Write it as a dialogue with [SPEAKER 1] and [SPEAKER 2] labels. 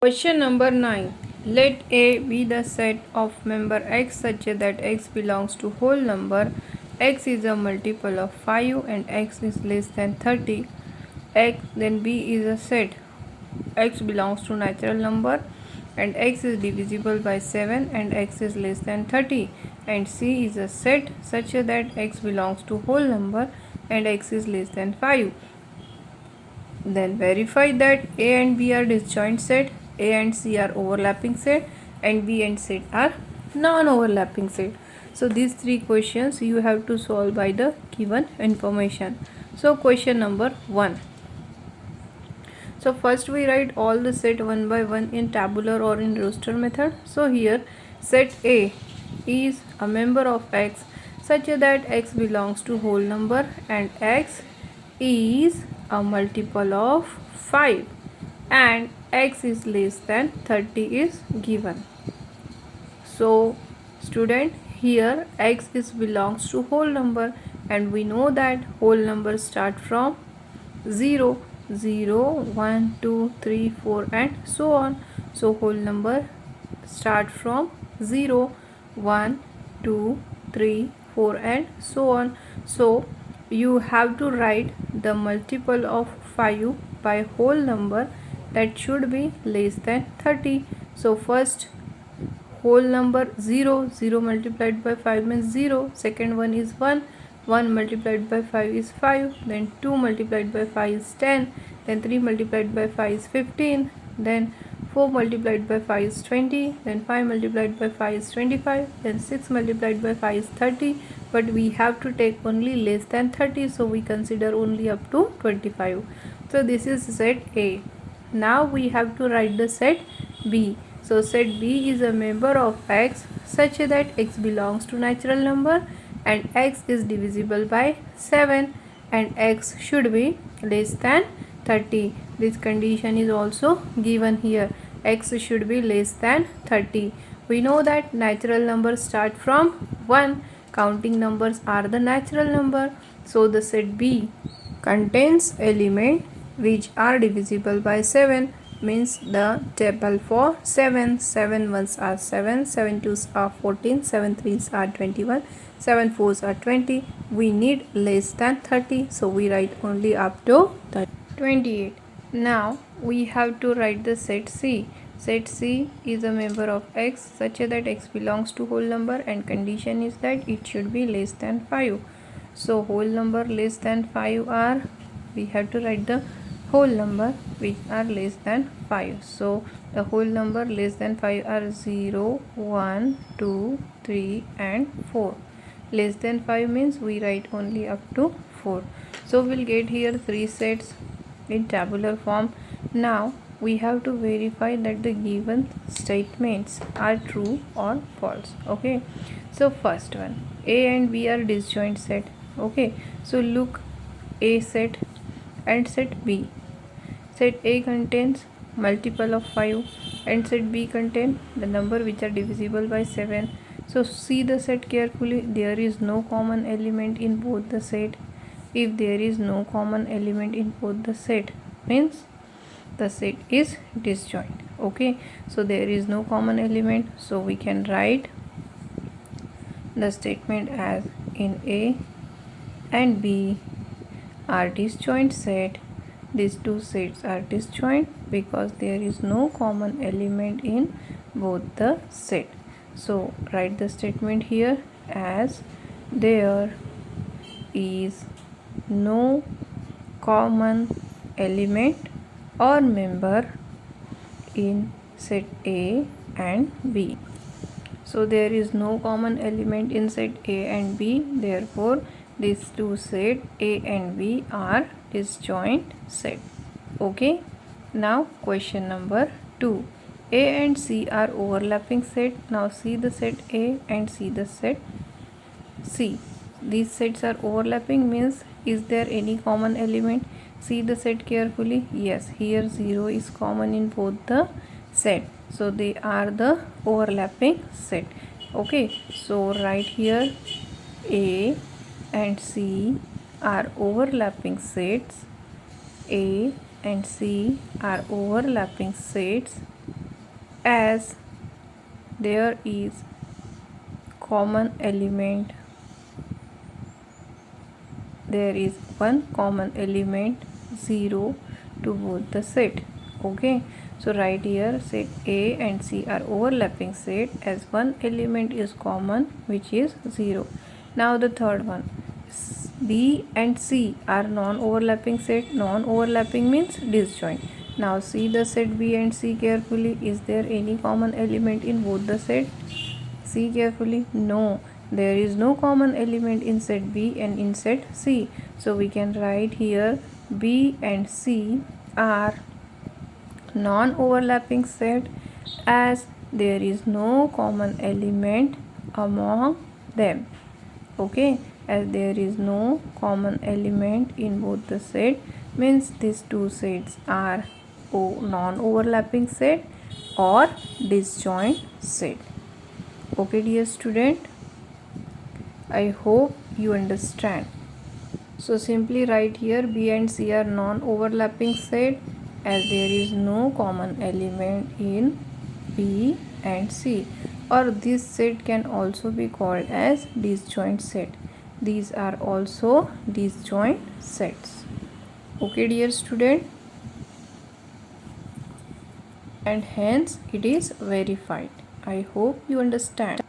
[SPEAKER 1] Question number 9. Let A be the set of member x such that x belongs to whole number, x is a multiple of 5 and x is less than 30. Then B is a set, x belongs to natural number and x is divisible by 7 and x is less than 30. And C is a set such that x belongs to whole number and x is less than 5. Then verify that A and B are disjoint set, A and C are overlapping set, and B and C are non-overlapping set. So these three questions you have to solve by the given information. So question number 1. So first we write all the set one by one in tabular or in roster method. So here set A is a member of x such that x belongs to whole number and x is a multiple of 5 and x is less than 30 is given. So student, here x is belongs to whole number and we know that whole numbers start from 0, 0, 1, 2, 3, 4 and so on. So whole number start from 0, 1, 2, 3, 4 and so on. So you have to write the multiple of 5 by whole number that should be less than 30. So first whole number 0, 0 multiplied by 5 means 0. Second one is 1, 1 multiplied by 5 is 5. Then 2 multiplied by 5 is 10. Then 3 multiplied by 5 is 15. Then 4 multiplied by 5 is 20. Then 5 multiplied by 5 is 25. Then 6 multiplied by 5 is 30. But we have to take only less than 30. So we consider only up to 25. So this is set A. Now we have to write the set B. So set B is a member of x such that x belongs to natural number and x is divisible by 7 and x should be less than 30. This condition is also given here. X should be less than 30. We know that natural numbers start from 1. Counting numbers are the natural number. So the set B contains element which are divisible by 7 means the table for 7. 7 ones are 7, 7 twos are 14, 7 threes are 21, 7 fours are 20. We need less than 30, so we write only up to 28. Now we have to write the set C. Set C is a member of x such that x belongs to whole number and condition is that it should be less than 5. So whole number less than 5 are, we have to write the whole number which are less than 5. So the whole number less than 5 are 0, 1, 2, 3 and 4. Less than 5 means we write only up to 4. So we'll get here 3 sets in tabular form. Now we have to verify that the given statements are true or false. Okay, so first one, A and B are disjoint set. Okay, so look A set and set B. Set A contains multiple of 5 and set B contain the number which are divisible by 7. So see the set carefully. There is no common element in both the set. If there is no common element in both the set means the set is disjoint. Okay, so there is no common element, so we can write the statement as in A and B are disjoint set. These two sets are disjoint because there is no common element in both the set. So write the statement here as there is no common element or member in set A and B. So there is no common element in set A and B, therefore these two sets A and B are disjoint set. Okay, now question number 2. A and C are overlapping set. Now see the set A and see the set C. These sets are overlapping means is there any common element? See the set carefully. Yes, here 0 is common in both the set. So they are the overlapping set. Okay, so write here A and C are overlapping sets. A and C are overlapping sets as there is common element, there is one common element 0 to both the set. Okay, so right here set A and C are overlapping set as one element is common, which is 0. Now the third one, B and C are non-overlapping set. Non-overlapping means disjoint. Now see the set B and C carefully. Is there any common element in both the set? See carefully. No, there is no common element in set B and in set C. So we can write here B and C are non-overlapping set as there is no common element among them. Okay, as there is no common element in both the set means these two sets are non-overlapping set or disjoint set. Okay dear student, I hope you understand. So simply write here B and C are non-overlapping set as there is no common element in B and C, or this set can also be called as disjoint set. These are also disjoint sets. Okay dear student, and hence it is verified. I hope you understand.